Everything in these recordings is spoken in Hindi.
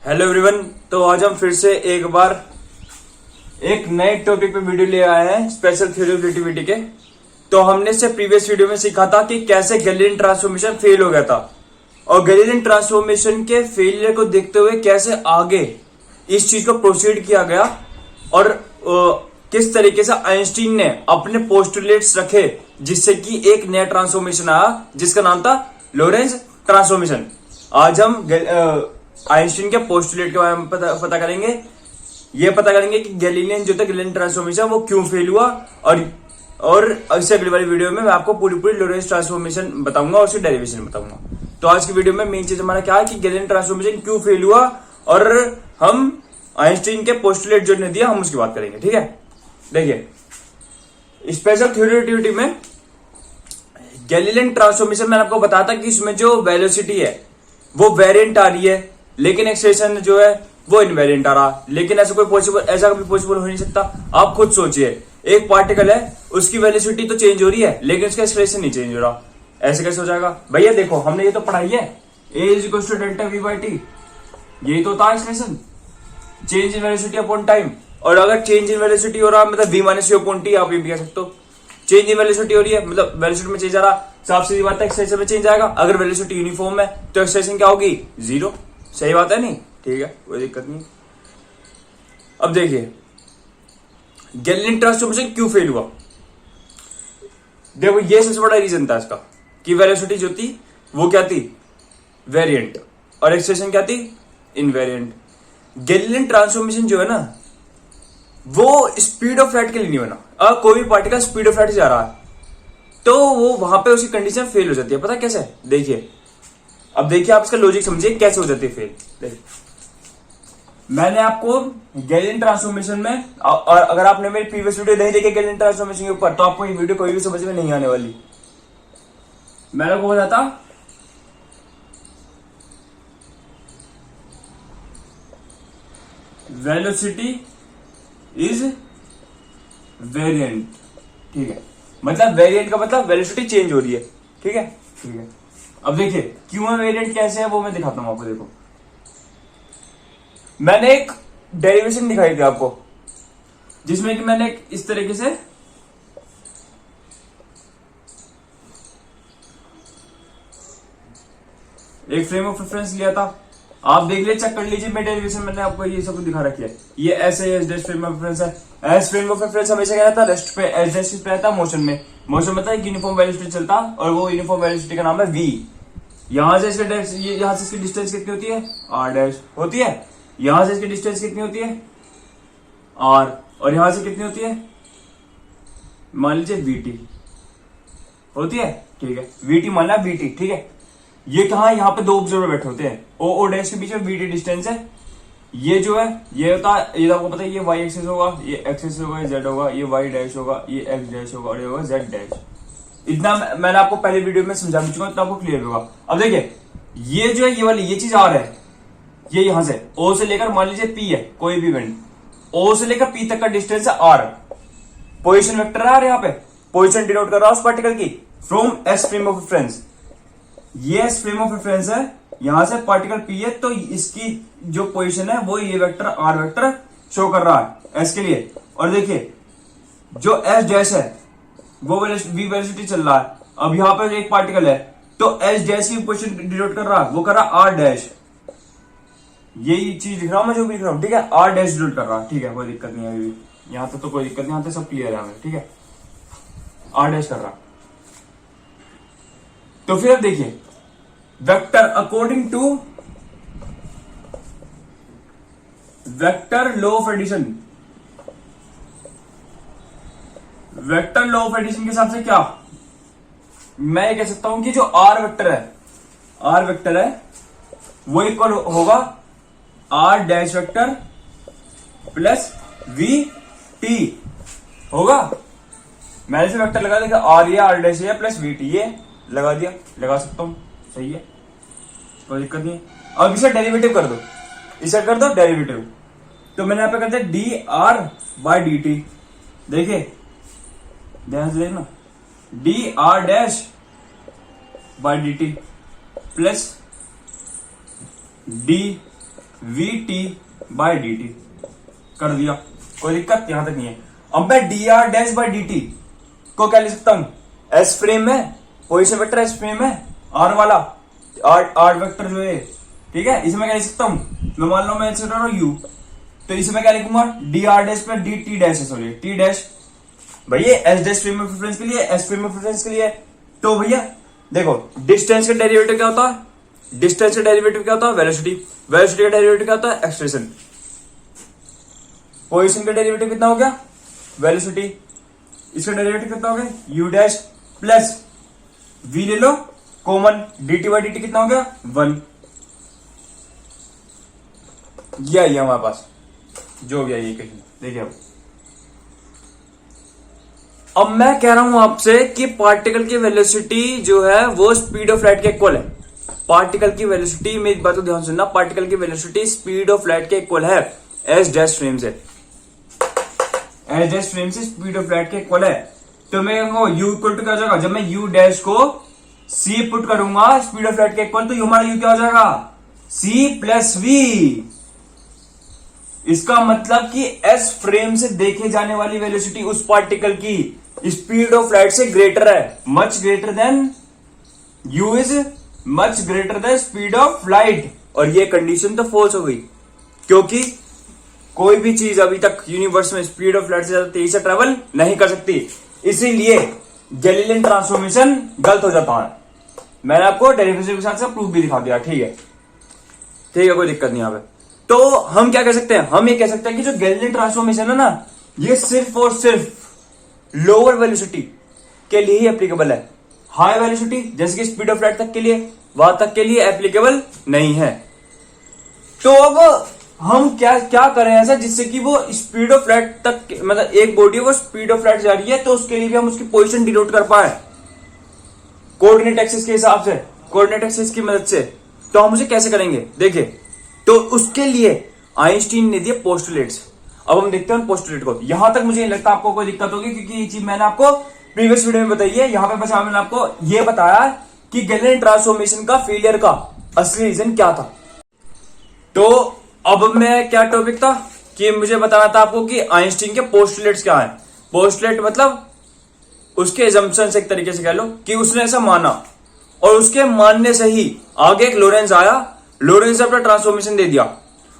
Hello everyone. तो आज हम फिर से एक बार एक नए टॉपिक पे वीडियो ले आए हैं, स्पेशल थ्योरी ऑफ रिलेटिविटी के। तो हमने से प्रीवियस वीडियो में सीखा था कि कैसे गैलीलियन ट्रांसफॉर्मेशन फेल हो गया था और गैलीलियन ट्रांसफॉर्मेशन के फेलियर को देखते हुए कैसे आगे इस चीज को प्रोसीड किया गया और किस तरीके से आइंस्टीन ने अपने पोस्टुलेट्स रखे जिससे कि एक नया ट्रांसफॉर्मेशन आया जिसका नाम था लोरेंज ट्रांसफॉर्मेशन। आज हम आइंस्टीन के पोस्टुलेट के बारे में पता करेंगे। ये पता करेंगे कि गैलीलियन जो था गैलीलियन ट्रांसफॉर्मेशन वो क्यों फेल हुआ और इससे अगली वाली वीडियो में मैं आपको पूरी लोरेंज ट्रांसफॉर्मेशन बताऊंगा और उसकी डेरिवेशन बताऊंगा। तो आज की वीडियो में मेन चीज हमारा क्या है कि गैलीलियन ट्रांसफॉर्मेशन क्यों फेल हुआ और हम आइंस्टीन के पोस्टुलेट जो ने दिया हम उसकी बात करेंगे। ठीक है, देखिए स्पेशल थ्योरी ऑफ रिलेटिविटी में गैलीलियन ट्रांसफॉर्मेशन मैंने आपको बताया था कि इसमें जो वेलोसिटी है वो वेरिएंट आ रही है लेकिन एक्सेलेरेशन जो है वो इनवेरिएंट आ रहा। लेकिन ऐसा कभी पॉसिबल हो नहीं सकता। आप खुद सोचिए, एक पार्टिकल है उसकी वेलोसिटी तो चेंज हो रही है लेकिन उसका एक्सेलेरेशन नहीं चेंज हो रहा। ऐसे कैसे हो जाएगा भैया? देखो हमने ये तो पढ़ाई है, a is equal to delta v by t. यही तो होता है acceleration, change in velocity upon time. और अगर चेंज इन वेलोसिटी हो रहा मतलब v minus u upon t, आप ये भी कह सकते हो। चेंज इन वेलोसिटी हो रही है मतलब वेलोसिटी में चेंज आ रहा, साफ सीधी बात है एक्सेलेरेशन में चेंज आएगा। अगर वेलोसिटी यूनिफॉर्म है तो एक्सेलेरेशन क्या होगी? जीरो। सही बात है नहीं? ठीक है, कोई दिक्कत नहीं। अब देखिए गैलीलियन ट्रांसफॉर्मेशन क्यों फेल हुआ। देखो ये सबसे बड़ा रीजन था इसका कि वेलोसिटी जो थी वो क्या थी? वेरिएंट। और एक्सेलेरेशन क्या थी? इनवेरिएंट। गैलीलियन ट्रांसफॉर्मेशन जो है ना वो स्पीड ऑफ लाइट के लिए नहीं बना। अब कोई भी पार्टिकल स्पीड ऑफ लाइट से जा रहा है तो वो वहां पे उसकी कंडीशन फेल हो जाती है। पता कैसे? देखिए, अब देखिए आप इसका लॉजिक समझिए कैसे हो जाती है फेल। देखिए मैंने आपको गैलीलियन ट्रांसफॉर्मेशन में और अगर आपने मेरी प्रीवियस वीडियो नहीं देखी गैलीलियन ट्रांसफॉर्मेशन के ऊपर तो आपको ये वीडियो कोई भी समझ में नहीं आने वाली। मैंने आपको बताया था वेलोसिटी इज वेरिएंट। ठीक है, मतलब वेरिएंट का मतलब वेलोसिटी चेंज हो रही है। ठीक है, ठीक है। अब देखिए क्यों है वेरिएंट, कैसे है वो मैं दिखाता हूं आपको। देखो मैंने एक डेरिवेशन दिखाई थी आपको जिसमें कि मैंने इस तरीके से एक फ्रेम ऑफ रेफरेंस लिया था। आप देख लीजिए, चेक कर लीजिए मेरे डेरिवेशन मैंने आपको ये सब दिखा रखी है। ये ऐसे S dash frame of reference है। एस फ्रेम ऑफ रेफरेंस हमेशा क्या रहता है? रेस्ट पे। एस डैश पे रहता है मोशन में। मोशन मतलब एक यूनिफॉर्म वेलोसिटी चलता और वो यूनिफॉर्म वेलोसिटी का नाम है v। यहां से इसका यहां से इसकी डिस्टेंस कितनी होती है? r डैश होती है। यहां से इसकी डिस्टेंस कितनी होती है? r। और यहां से कितनी होती है? मान लीजिए vt होती है। ठीक है, vt मानना vt। ठीक है, ये कहा यहाँ पे दो ऑब्जर्वर बैठे होते हैं, ओ डैश के बीच में vt डिस्टेंस है। ये जो है ये होता है, ये आपको पता है, ये y एक्सिस होगा, ये एक्सिस होगा, ये z होगा, ये y डैश होगा, ये x डैश होगा और ये होगा z डैश। इतना मैंने आपको पहले वीडियो में समझा चुका हूं, इतना आपको क्लियर होगा। अब देखिए ये जो है ये वाली ये चीज r है, ये यहां से o से लेकर मान लीजिए p है कोई भी इवेंट, o से लेकर p तक का डिस्टेंस है r। पोजिशन वेक्टर है यहाँ पे, पोजिशन डिनोट कर रहा है उस पार्टिकल की from s frame of reference. ये s फ्रेम ऑफ रेफरेंस है, यहां से पार्टिकल p है तो इसकी जो पोजीशन है वो ये वेक्टर r वेक्टर शो कर रहा है s के लिए। और देखिए जो s डैश है वो v वेलोसिटी चल रहा है। अब यहां पर एक पार्टिकल है तो s डैश की पोजीशन डिनोट कर रहा है, वो कर रहा है r डैश। यही चीज लिख रहा हूं मैं जो भी लिख रहा हूं। ठीक है, r डैश डिनोट कर रहा है। ठीक है, कोई दिक्कत नहीं है अभी, यहां तक तो कोई दिक्कत नहीं, यहां तक सब क्लियर है हमें। ठीक है, r डैश कर रहा। तो फिर अब देखिए vector according to vector law of addition, vector law of addition के हिसाब से क्या मैं ये कह सकता हूं कि जो r वेक्टर है वो इक्वल होगा r dash vector plus v t होगा। मैंने से वेक्टर लगा दिया, r ये r डैश है प्लस v t ये लगा दिया, लगा सकता हूं, सही है, कोई दिक्कत नहीं। अब इसे डेरिवेटिव कर दो, इसे कर दो डेरिवेटिव। तो मैंने यहां पे कर दिया D R by D T. देखिए ध्यान से देखना, D R dash by D T plus D we T by D T कर दिया, कोई दिक्कत यहां तक नहीं है। अब मैं D R dash by D T को क्या लिख सकता हूं, एस फ्रेम में पोजिशन वेक्टर एस फ्रेम में आर वाला आर वेक्टर जो है, ठीक है, इसे मैं क्या लिख सकता हूं, मैं मान लो मैं लिख रहा हूं यू, तो इसे मैं क्या लिखूंगा, डी आर डैश पे डी टी डैश है, सॉरी टी डैश, भैया S dash frame of reference के लिए, एस फ्रेम ऑफ रेफरेंस के लिए। तो भैया देखो डिस्टेंस का डेरिवेटिव क्या होता है, डिस्टेंस का डेरिवेटिव क्या होता है, वेलोसिटी, वेलोसिटी का डेरिवेटिव क्या होता है, एक्सलेरेशन। पोजीशन का डेरिवेटिव कितना हो गया, वेलोसिटी, इसका डेरिवेटिव कितना हो गया, यू डैश प्लस वी ले लो common, D T by D T कितना हो गया, 1। ये हमारे पास जो भी है ये कहीं देखिए। अब मैं कह रहा हूं आपसे कि पार्टिकल की वेलोसिटी जो है वो स्पीड ऑफ लाइट के इक्वल है। पार्टिकल की वेलोसिटी, मेरी बात को ध्यान से सुनना, पार्टिकल की वेलोसिटी स्पीड ऑफ लाइट के इक्वल है एस डैश फ्रेम से, एस डैश फ्रेम से स्पीड ऑफ लाइट के इक्वल है। तो मैं कहूंगा यू इक्वल टू क्या हो जाएगा, जब मैं यू डैश को सी पुट करूंगा स्पीड ऑफ लाइट के इक्वल, तो हमारा यू क्या हो जाएगा, सी प्लस वी। इसका मतलब कि एस फ्रेम से देखे जाने वाली वेलोसिटी उस पार्टिकल की स्पीड ऑफ लाइट से ग्रेटर है, much greater than you is much greater than speed of light. और ये कंडीशन तो फॉल्स हो गई, क्योंकि कोई भी चीज अभी तक यूनिवर्स में स्पीड ऑफ लाइट से ज्यादा तेजी से ट्रेवल नहीं कर सकती, इसीलिए गैलीलियन ट्रांसफॉर्मेशन गलत हो जाता है। मैंने आपको डेरिवेशन के साथ साथ प्रूफ भी दिखा दिया, ठीक है, ठीक है, कोई दिक्कत नहीं यहाँ पे। तो हम क्या कह सकते हैं, हम ये कह सकते हैं कि जो गैलीलियन ट्रांसफॉर्मेशन है ना, ये सिर्फ और सिर्फ लोअर वेलोसिटी के लिए ही एप्लीकेबल है। हाई वेलोसिटी जैसे कि स्पीड ऑफ लाइट तक के लिए, वहां तक के लिए एप्लीकेबल नहीं है। तो अब हम क्या क्या करें ऐसा जिससे कि वो स्पीड ऑफ लाइट तक, मतलब एक बॉडी वो स्पीड ऑफ लाइट जा रही है, तो उसके लिए भी हम उसकी पोजीशन डिनोट कर पाए कोऑर्डिनेट एक्सिस के हिसाब से, कोऑर्डिनेट एक्सिस की मदद से। तो हम उसे कैसे करेंगे, देखिए, तो उसके लिए आइंस्टीन ने दिए पोस्टुलेट्स। अब हम देखते हैं पोस्टुलेट को। यहां तक मुझे नहीं लगता आपको कोई दिक्कत होगी, क्योंकि ये चीज मैंने आपको प्रीवियस वीडियो में बताई है। यहां पे बस मैंने आपको ये बताया कि गैलीलियन ट्रांसफॉर्मेशन का फेलियर का असली रीजन क्या था। तो अब मैं क्या टॉपिक था कि मुझे बताना था आपको कि आइंस्टीन के पोस्टुलेट्स क्या है। पोस्टुलेट मतलब उसके एजम्पशन से एक तरीके से कह लो कि उसने ऐसा माना, और उसके मानने से ही आगे एक लोरेंस आया, लोरेंस ने अपना ट्रांसफॉर्मेशन दे दिया।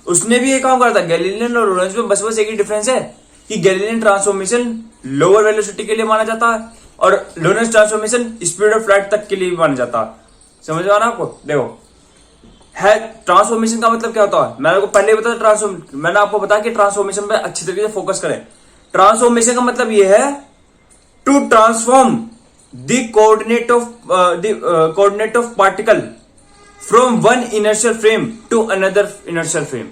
उसने भी एक काम करा था, गैलीलियन और लोरेंस में बस एक ही डिफरेंस है कि गैलीलियन ट्रांसफॉर्मेशन लोअर वेलोसिटी के लिए माना जाता है और Lorentz transformation speed of light तक के लिए भी माना जाता है। समझ आ रहा है आपको? देखो, है ट्रांसफॉर्मेशन का मतलब क्या होता है, मैंने आपको पहले ही बताया, मैंने आपको बताया कि ट्रांसफॉर्मेशन पे अच्छी तरीके से फोकस करें। ट्रांसफॉर्मेशन का मतलब यह है to transform the coordinate of particle from one inertial frame to another inertial frame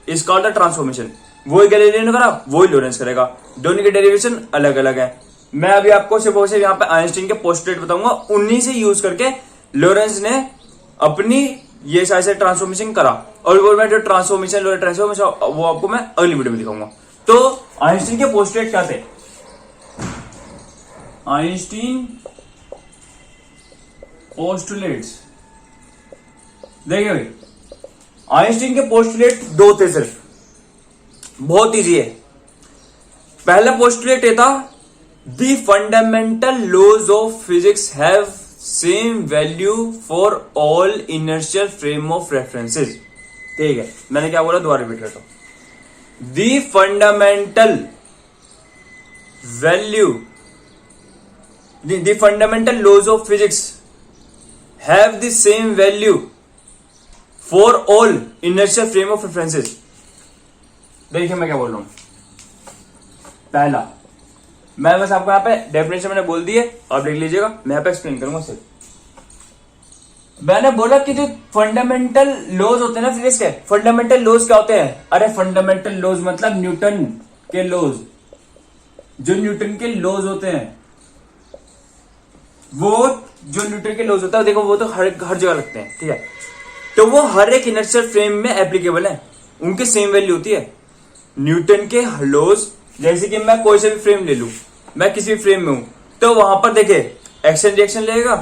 is called the transformation. वही गैलीलियो ने करा, वही लोरेंस करेगा, दोनों के डेरिवेशन अलग अलग है। मैं अभी आपको सिर्फ यहाँ पे आइंस्टीन के पोस्टुलेट बताऊंगा, उन्हीं से यूज करके लोरेंस ने अपनी ये सारे ट्रांसफॉर्मेशन करा। और वो मैं जो ट्रांसफॉर्मेशन लोरेंस ट्रांसफॉर्मेशन वो आपको मैं अगली वीडियो में दिखाऊंगा। तो आइंस्टीन के पोस्टुलेट क्या थे, आइंस्टीन पोस्टुलेट्स देखिए भाई, आइंस्टीन के पोस्टुलेट दो थे सिर्फ, बहुत इजी है। पहला पोस्टुलेट ये था, the fundamental laws of physics have same value for all inertial frame of references. ठीक है, मैंने क्या बोला, दोबारा रिपीट करता हूं। The fundamental value, the fundamental laws of physics have the same value for all inertial frame of references. देखिए मैं क्या बोल रहा हूं। पहला, मैं बस आपको यहां पे डेफिनेशन मैंने बोल दी है, आप देख लीजिएगा, मैं यहां पे एक्सप्लेन करूंगा सिर्फ। मैंने बोला कि जो फंडामेंटल लॉज होते हैं ना फिजिक्स के, फंडामेंटल लॉज क्या होते हैं, अरे फंडामेंटल लॉज मतलब न्यूटन के लॉज, जो न्यूटन के लॉज होते हैं, वो जो न्यूटन के लॉज होता है, देखो वो तो हर जगह लगते हैं, ठीक है, तो वो हर एक इनर्शियल फ्रेम में एप्लीकेबल है, उनकी सेम वैल्यू होती है। न्यूटन के लॉज, जैसे कि मैं कोई से भी फ्रेम ले लूं, मैं किसी भी फ्रेम में हूं, तो वहां पर देखे एक्शन रिएक्शन लेगा,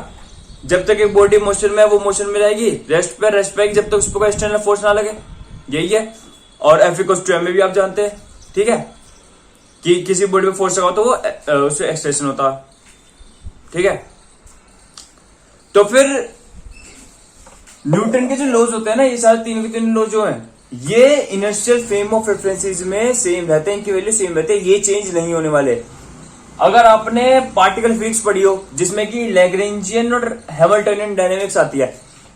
जब तक एक बॉडी मोशन में है वो मोशन में रहेगी, रेस्ट पे जब तक उस पर एक्सटर्नल फोर्स ना लगे, यही है। और F इक्वल्स टू एम भी आप जानते हैं, ठीक है, कि किसी बॉडी पे फोर्स लगाओ तो वो उससे एक्सटेंशन होता है, ठीक है। तो फिर न्यूटन के जो लॉज होते हैं ना, ये सारे तीन के तीन लॉज जो हैं, ये इनर्शियल फ्रेम ऑफ रेफरेंसेस में सेम रहते हैं, इनकी वैल्यू सेम रहते हैं, ये चेंज नहीं होने वाले। अगर आपने पार्टिकल फिजिक्स पढ़ी हो जिसमें कि लैग्रेंजियन और हैमिल्टनियन डायनेमिक्स आती है,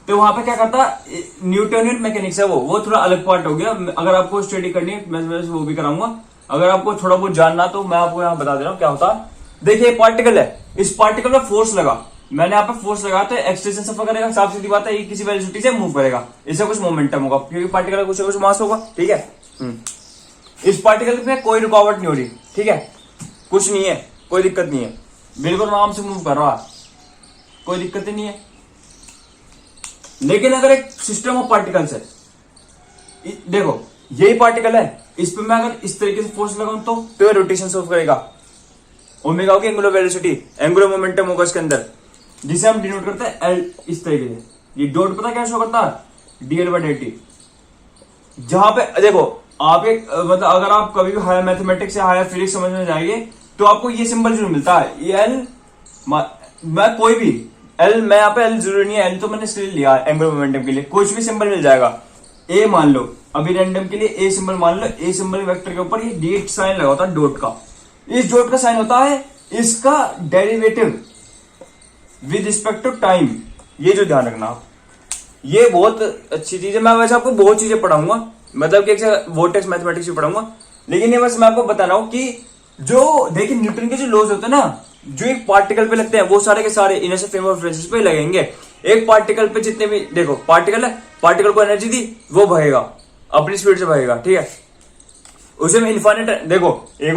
तो वहां पे क्या करता है, न्यूटोनियन मैकेनिक्स है वो थोड़ा अलग पार्ट हो गया। अगर आपको स्टडी करनी है मैं वो भी कराऊंगा। अगर आपको थोड़ा बहुत जानना तो मैं आपको यहाँ बता दे रहा हूँ क्या होता है। देखिए पार्टिकल है, इस पार्टिकल में फोर्स लगा, मैंने यहाँ पे फोर्स लगा तो एक्सटेंशन सफर करेगा, साफ सीधी बात है, ये किसी वेलोसिटी से मूव करेगा, इससे कुछ मोमेंटम होगा क्योंकि पार्टिकल कुछ कुछ मास होगा, ठीक है। इस पार्टिकल में कोई रुकावट नहीं हो रही, ठीक है, कुछ नहीं है, कोई दिक्कत नहीं है, बिल्कुल आराम से मूव कर रहा है, कोई दिक्कत ही नहीं है। लेकिन अगर एक सिस्टम ऑफ पार्टिकल्स है, देखो यही पार्टिकल है, इस पे मैं अगर इस तरीके से फोर्स लगाऊं तो ये रोटेशन सर्व करेगा, ओमेगा होगी एंगुलर वेलोसिटी, एंगुलर मोमेंटम होगा इसके अंदर, जिसे हम डिनोट करते हैं एल इस तरीके से। ये डॉट पता क्या शो करता है, डीएल बाई dt। जहां पे देखो आप एक मतलब अगर आप कभी भी हायर मैथमेटिक्स या हायर फिजिक्स समझ में जाएंगे तो आपको ये सिंबल जरूर मिलता है, ये एल, मैं कोई भी एल, मैं यहाँ पे एल जरूरी नहीं है, एल तो मैंने इसलिए लिया एंगुलर मोमेंटम के लिए, कुछ भी सिंबल मिल जाएगा। ए मान लो, अभी रैंडम के लिए ए सिंबल मान लो, ए सिंबल वेक्टर के ऊपर ये डी साइन लगा होता है डॉट का, इस डॉट का साइन होता है इसका derivative with respect to time. ये जो ध्यान रखना आप, ये बहुत अच्छी चीज है। मैं वैसे आपको बहुत चीजें पढ़ाऊंगा, मतलब कि वोर्टेक्स मैथमेटिक्स भी पढ़ाऊंगा, लेकिन ये बस मैं आपको बता रहा हूं कि जो देखिए न्यूटन के जो लॉज होते हैं ना, जो एक पार्टिकल पे लगते हैं वो सारे के सारे इनर्शियल फ्रेम ऑफ रेफरेंस पे लगेंगे। एक पार्टिकल पे जितने भी देखो पार्टिकल है, पार्टिकल को एनर्जी दी वो भागेगा, अपनी स्पीड से भागेगा, ठीक है, उसे में इनफाइनाइट। देखो एक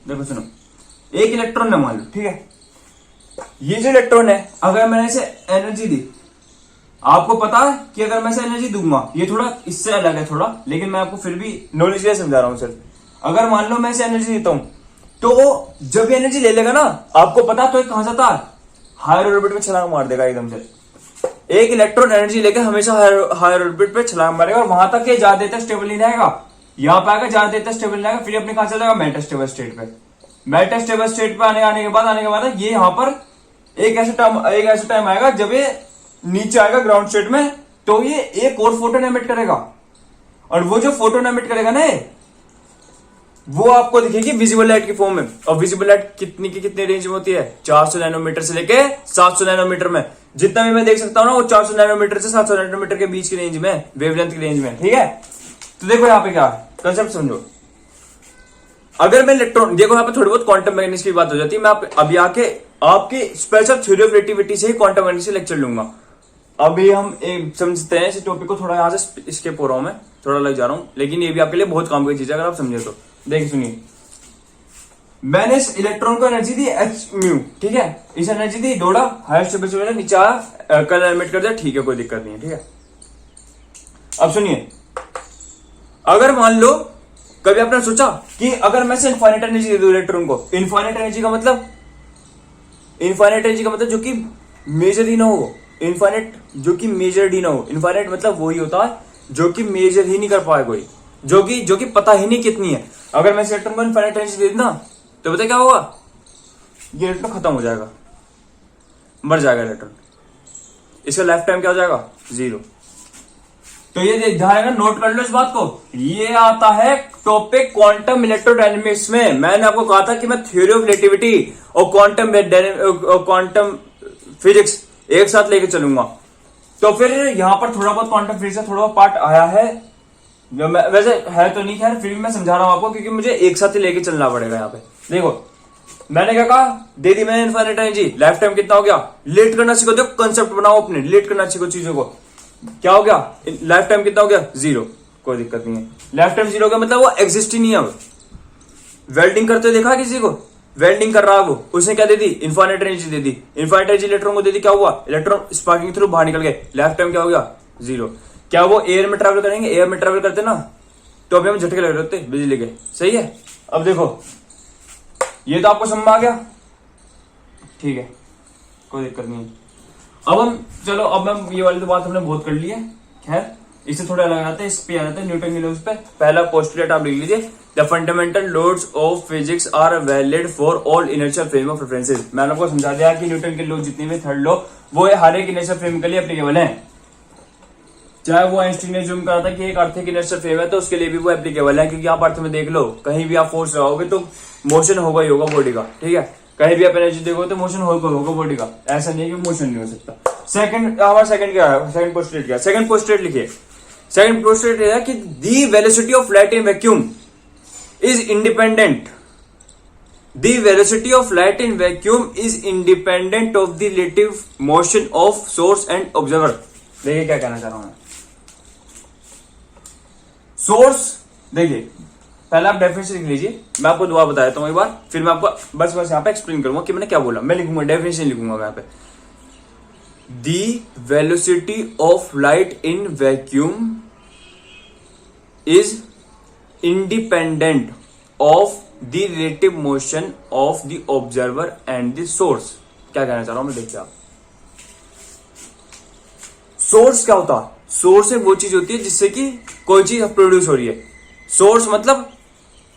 देखो सुनो, एक इलेक्ट्रॉन है मान लो, ठीक है, ये जो इलेक्ट्रॉन है अगर मैंने इसे एनर्जी दी, आपको पता है कि अगर मैं इसे एनर्जी दूंगा, ये थोड़ा इससे अलग है थोड़ा, लेकिन मैं आपको फिर भी नॉलेज के समझा रहा हूं सिर्फ। अगर मान लो मैं इसे एनर्जी देता हूं तो जब ये एनर्जी ले लेगा ना, आपको पता तो कहां जाता है, हायर ऑर्बिट में छलांग मार देगा एकदम से। एक इलेक्ट्रॉन एनर्जी लेकर हमेशा हायर ऑर्बिट पे छलांग मारेगा और वहां तक ज्यादा देर तक स्टेबल नहीं रहेगा, यहाँ पे आकर ज्यादा देर तक स्टेबल नहीं रहेगा, फिर अपने कहां चला जाएगा, मेटास्टेबल स्टेट पे। मेटास्टेबल स्टेट पे आने के बाद ये यहाँ पर एक ऐसा टाइम आएगा जब ये नीचे आएगा ग्राउंड स्टेट में, तो ये एक और फोटोन एमिट करेगा, और वो जो फोटोन एमिट करेगा ना वो आपको दिखेगी विजिबल लाइट की फॉर्म में। और विजिबल लाइट कितनी रेंज में होती है, 400 नैनोमीटर से लेके 700 नैनोमीटर में, जितना भी मैं देख सकता हूं ना वो 400 नैनोमीटर से 700 नैनोमीटर के बीच की रेंज में, वेवलेंथ की रेंज में, ठीक है। तो देखो यहाँ पे क्या कंसेप्ट समझो, अगर मैं इलेक्ट्रॉन, देखो यहाँ पे थोड़ी बहुत क्वांटम मैकेनिक्स की बात हो जाती है, मैं अभी आके आपकी स्पेशल थ्योरी ऑफ रिलेटिविटी से ही क्वांटम मैकेनिक्स से लेक्चर लूंगा। अभी हम एक समझते हैं इस टॉपिक को, थोड़ा यहाँ से स्किप हो रहा हूं मैं, थोड़ा लग जा रहा हूं, लेकिन ये भी आपके लिए बहुत काम की चीज है अगर आप समझे तो। देखिए सुनिए, मैंने इस इलेक्ट्रॉन को एनर्जी दी एच म्यू, ठीक है, इस एनर्जी दी दौड़ा हायर स्टेबल से नीचे आया, कल एमिट कर दिया, ठीक है, कोई दिक्कत नहीं है, ठीक है। अब सुनिए, अगर मान लो कभी आपने सोचा कि अगर मैं से इनफाइनाइट एनर्जी दे दूं इलेक्ट्रॉन को, इनफाइनाइट एनर्जी का मतलब जो कि मेजर ही ना हो, इनफाइनाइट जो कि मेजर ही ना हो, इनफाइनाइट मतलब वही होता है जो कि मेजर ही नहीं कर पाए कोई, जो कि पता ही नहीं कितनी है। अगर मैं इलेक्ट्रॉन को इनफाइनाइट एनर्जी दे दूं ना, तो पता क्या होगा, ये इलेक्ट्रॉन खत्म हो जाएगा, मर जाएगा इलेक्ट्रॉन, इसका लाइफ टाइम क्या हो जाएगा, 0। तो ये ध्यान रखना, नोट कर लो इस बात को, ये आता है टॉपिक क्वांटम इलेक्ट्रोडायनेमिक्स में। मैंने आपको कहा था कि मैं थ्योरी ऑफ रिलेटिविटी और क्वांटम फिजिक्स एक साथ लेके चलूंगा। तो फिर यहां पर थोड़ा बहुत क्वांटम फिजिक्स का थोड़ा बहुत पार्ट आया है, जो मैं वैसे है तो नहीं, खैर फिर भी मैं समझा रहा हूं आपको क्योंकि मुझे एक साथ ही लेके चलना पड़ेगा। यहाँ पे देखो मैंने क्या कहा, दे दी मैंने इनफाइनाइट एनर्जी, लाइफ टाइम कितना हो गया, रिलेट करना सीखो, देखो कंसेप्ट बनाओ अपने, रिलेट करना सीखो चीजों को। क्या हो गया, लाइफ टाइम कितना हो गया, 0, कोई दिक्कत नहीं है, लाइफ टाइम 0 हो गया मतलब वो एग्जिस्ट ही नहीं है। वेल्डिंग करते हुए देखा किसी को, वेल्डिंग कर रहा है वो, उसने क्या दे दी, इनफाइनाइट एनर्जी दे दी, इनफाइनाइट एनर्जी इलेक्ट्रॉन को दे दी, क्या हुआ, इलेक्ट्रॉन स्पार्किंग थ्रू बाहर निकल गए, लाइफ टाइम क्या हो गया, 0। क्या वो एयर में ट्रैवल करेंगे, एयर में ट्रैवल करते ना तो अभी हम झटके लग रहे होते बिजली के, सही है। अब देखो ये तो आपको समझ में आ गया, ठीक है, कोई दिक्कत नहीं है। अब हम चलो, अब मैं ये वाली तो बात हमने बहुत कर ली है, खैर इससे थोड़ा अलग आता है, इस पे आ जाता है न्यूटन के लॉज पे। पहला पोस्टुलेट आप लिख लीजिए, the fundamental laws of physics are valid for all inertial frame of references. मैंने आपको समझा दिया कि न्यूटन के लॉ जितने भी थर्ड लॉ वो हर एक इनर्शियल फ्रेम के लिए एप्लीकेबल है। चाहे वो आइंस्टीन ने जूम करा था कि एक अर्थ की इनर्शियल फ्रेम है तो उसके लिए भी वो एप्लीकेबल है, क्योंकि आप अर्थ में देख लो कहीं भी आप फोर्स लगाओगे तो मोशन होगा ही होगा बॉडी का, ठीक है। कहीं भी आप एनर्जी देखोगे तो मोशन होगा बॉडी का, ऐसा नहीं है कि मोशन नहीं हो सकता। सेकंड हमारा सेकंड क्या है, सेकंड पोस्टुलेट क्या है, सेकंड पोस्टुलेट लिखिए। सेकंड पोस्टुलेट है कि the velocity of light in vacuum is independent, the velocity of light in vacuum is independent of the relative motion of source and observer. देखिए क्या कहना चाह रहा हूं मैं। सोर्स देखिए, पहले आप डेफिनेशन लिख लीजिए, मैं आपको दुआ बता देता हूं एक बार, फिर मैं आपको बस यहां पे एक्सप्लेन करूंगा कि मैंने क्या बोला। मैं लिखूंगा डेफिनेशन लिखूंगा यहां पे, the velocity of light in vacuum is independent of the relative motion of the observer and the source. क्या कहना चाह रहा हूं मैं, देखिए आप। सोर्स क्या होता है? सोर्स वो चीज होती है जिससे कि कोई चीज प्रोड्यूस हो रही है। सोर्स मतलब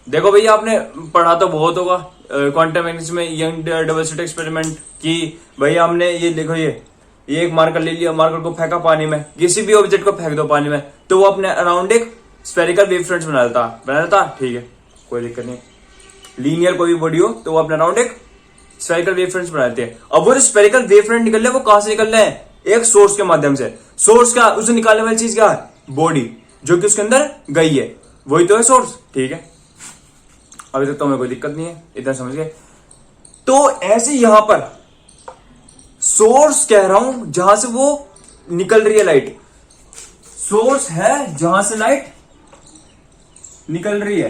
देखो भैया, आपने पढ़ा तो बहुत होगा क्वांटम मैकेनिक्स में, यंग डाइवर्सिटी एक्सपेरिमेंट की। भैया हमने ये देखो, ये एक मार्कर ले लिया, मार्कर को फेंका पानी में, किसी भी ऑब्जेक्ट को फेंक दो पानी में तो वो अपने अराउंड एक स्फेरिकल वेव फ्रंट बना देता, ठीक है, कोई दिक्कत नहीं। लीनियर कोई भी बॉडी हो तो वो अपने अराउंड एक स्फेरिकल वेव फ्रंट बना देते हैं। अब वो जो स्फेरिकल वेव फ्रंट निकल रहे हैं वो कहां से निकल रहे हैं? एक सोर्स के माध्यम से। सोर्स का उसे निकालने वाली चीज क्या है? बॉडी, जो कि उसके अंदर गई है, वही तो है सोर्स, ठीक है। अभी तक तो हमें कोई दिक्कत नहीं है, इतना समझ गए। तो ऐसे यहां पर सोर्स कह रहा हूं जहां से वो निकल रही है लाइट, सोर्स है जहां से लाइट निकल रही है।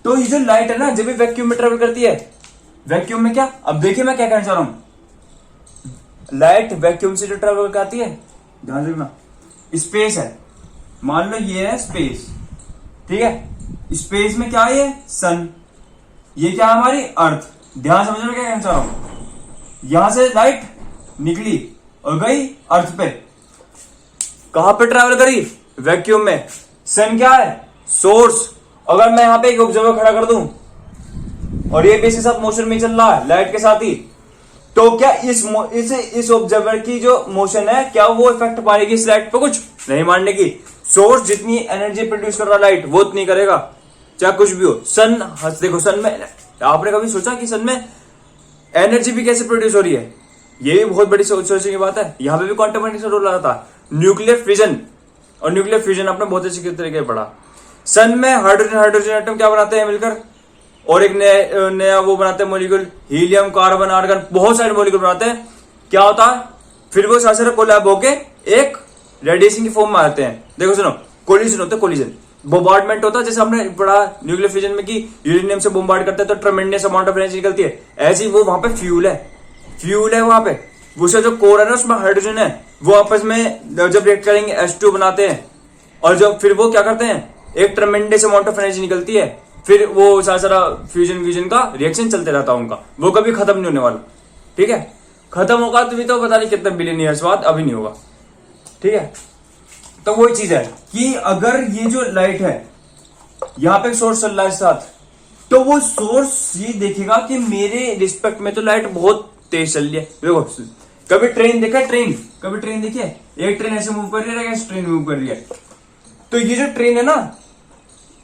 तो ये जो लाइट है ना, जब भी वैक्यूम में ट्रेवल करती है, वैक्यूम में क्या, अब देखिए मैं क्या कहना चाह रहा हूं। लाइट वैक्यूम से जो ट्रेवल करती है, ध्यान रखना, स्पेस है, मान लो ये है स्पेस, ठीक है। स्पेस में क्या है? ये सन, ये क्या है? हमारी अर्थ। ध्यान समझ में क्या कहना चाह रहा हूं। यहां से लाइट निकली और गई अर्थ पे, कहां पे ट्रेवल करी? वैक्यूम में। सन क्या है? सोर्स। अगर मैं यहां पे एक ऑब्जर्वर खड़ा कर दूं और ये भी इसके साथ मोशन में चल रहा है, लाइट के साथ ही, तो क्या इस ऑब्जर्वर की जो मोशन है, क्या वो इफेक्ट पाएगी इस लाइट पे? कुछ नहीं मानने की। सोर्स जितनी एनर्जी प्रोड्यूस कर रहा लाइट, वो उतनी करेगा, चाहे कुछ भी हो। सन, देखो सन में, आपने कभी सोचा कि सन में एनर्जी भी कैसे प्रोड्यूस हो रही है? ये भी बहुत बड़ी सोचने की बात है। यहां पे भी क्वांटम मैकेनिक्स का रोल आता है। न्यूक्लियर फिजन, और न्यूक्लियर फ्यूजन आपने बहुत अच्छे तरीके से पढ़ा। सन में हाइड्रोजन एटम क्या बनाते हैं मिलकर, और एक नया वो बनाते हैं मॉलिक्यूल, हीलियम, कार्बन, आर्गन, बहुत सारे मॉलिक्यूल बनाते हैं। क्या होता है? फिर वो सारे कोलैब होके एक रेडिएशन की फॉर्म में आते हैं। देखो सुनो, कोलिजन होता है, कोलिजन। बोम्बार्डमेंट होता है, जैसे हमने पढ़ा न्यूक्लियर फिजन में कि यूरेनियम से बोम्बार्ड करते हैं तो ट्रेमेंडस अमाउंट ऑफ एनर्जी निकलती है। ऐसे ही वो वहां पे फ्यूल है वहां पे। उसका जो कोर है ना, उसमें हाइड्रोजन है, वो आपस में जब रिएक्ट करेंगे H2 बनाते हैं, और जब फिर वो क्या करते हैं, एक ट्रेमेंडस अमाउंट ऑफ एनर्जी निकलती है। फिर वो सारा फ्यूजन का रिएक्शन चलते रहता है उनका, वो कभी खत्म नहीं होने वाला, ठीक है। खत्म होगा तो भी तो पता नहीं कितने बिलियन ईयर्स बाद, अभी नहीं होगा, ठीक है। तो वही चीज है कि अगर ये जो लाइट है, यहां पे सोर्स चल रहा है साथ, तो वो सोर्स ये देखेगा कि मेरे रिस्पेक्ट में तो लाइट बहुत तेज चल रही है। देखो, कभी ट्रेन देखा, कभी ट्रेन देखी है? एक ट्रेन ऐसे मूव कर रही है, एक ट्रेन मूव कर रही है। तो ये जो ट्रेन है ना,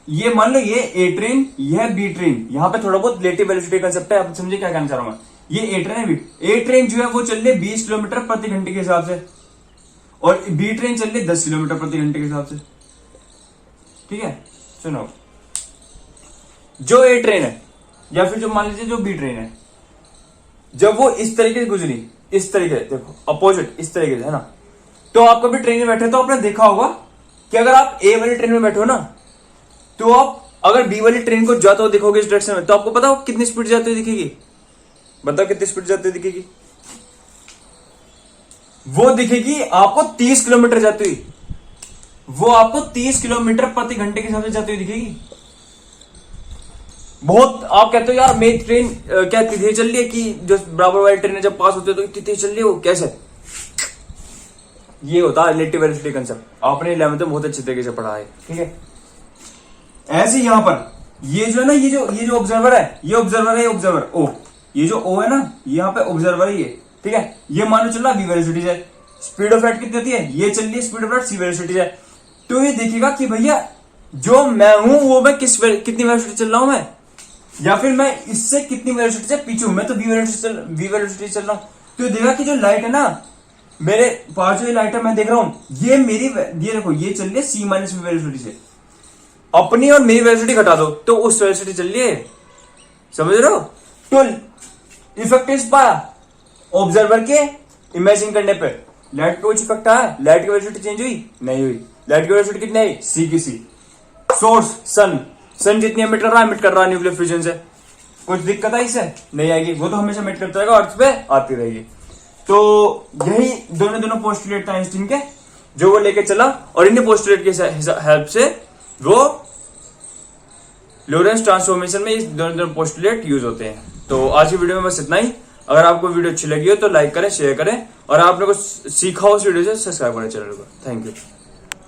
ये मान लो ये ए ट्रेन, यह बी ट्रेन। यहां पे थोड़ा बहुत रिलेटिव वेलोसिटी कंसेप्ट है, आप समझिए क्या कहना चाह रहा हूं मैं। ये ए ट्रेन है, बी ए ट्रेन जो है वो चल रही है 20 किलोमीटर प्रति घंटे के हिसाब से, और बी ट्रेन चल रही है 10 किलोमीटर प्रति घंटे के हिसाब से, ठीक है। सुनो, जो ए ट्रेन है या फिर जो मान लीजिए जो बी ट्रेन है, जब वो इस तरीके से गुजरी, इस तरीके से, देखो अपोजिट इस तरीके से, है ना। तो आप कभी ट्रेन में बैठे तो आपने देखा होगा कि अगर आप ए वाली ट्रेन में बैठे हो ना, तो आप अगर बी वाली ट्रेन को जाते हो देखोगे इस डायरेक्शन में, तो आपको पता हो कितनी स्पीड जाती हुई दिखेगी? बताओ कितनी स्पीड जाती हुई दिखेगी? वो दिखेगी आपको 30 किलोमीटर जाती हुई, वो आपको 30 किलोमीटर प्रति घंटे के हिसाब से जाती हुई दिखेगी। बहुत आप कहते हो यार मेरी ट्रेन क्या इतनी तेज चल रही है कि जो बराबर वाली ट्रेन जब पास होती है तो इतनी तेज चल रही है, वो कैसे? ये होता है रिलेटिव वेलोसिटी कंसेप्ट। आपने 11th में बहुत अच्छे तरीके से पढ़ा है, ठीक है। ऐसे यहां पर ये जो है ना, ये जो ऑब्जर्वर है, ये ऑब्जर्वर है, ये ऑब्जर्वर ओ, ये जो ओ है ना, यहाँ पे ऑब्जर्वर है ये, ठीक है। ये मान लो चल रहा v वेलोसिटी है, स्पीड ऑफ लाइट कितनी होती है, ये चल रही है speed of light c velocity है। तो ये देखिएगा कि भैया जो मैं हूं वो मैं कितनी वेलोसिटी चल रहा हूं मैं, या फिर मैं इससे कितनी वेलोसिटी से पीछे हूं, मैं तो v वेलोसिटी चल रहा हूं। तो देखा कि जो लाइट है ना, मेरे पास जो लाइट है मैं देख रहा हूं, ये मेरी, ये देखो ये चल रही है c माइनस v वेलोसिटी से। अपनी और मेरी वेलोसिटी घटा दो तो उस वेलोसिटी चल रही है, समझ रहे हो। तो इफेक्ट इस पाया ऑब्जर्वर के इमेजिन करने पे लाइट पे कुछ इफेक्ट आया, लाइट की वेलोसिटी चेंज हुई नहीं हुई। लाइट की वेलोसिटी कितनी आई, सी की सी। सोर्स सन जितनी एमिट कर रहा है न्यूक्लियर फ्यूजन से, कुछ दिक्कत आई इससे नहीं आएगी, वो तो हमेशा एमिट करता रहेगा, अर्थ पे आती रहेगी। तो यही दोनों पोस्टुलेट था आइंस्टीन के, जो वो लेके चला, और इन्हीं पोस्टुलेट की हेल्प से वो लोरेंस ट्रांसफॉर्मेशन में इस दोनों पोस्टुलेट यूज होते हैं। तो आज की वीडियो में बस इतना ही। अगर आपको वीडियो अच्छी लगी हो तो लाइक करें, शेयर करें, और आपने कुछ सीखा हो उस वीडियो से सब्सक्राइब करें चैनल को। Thank you.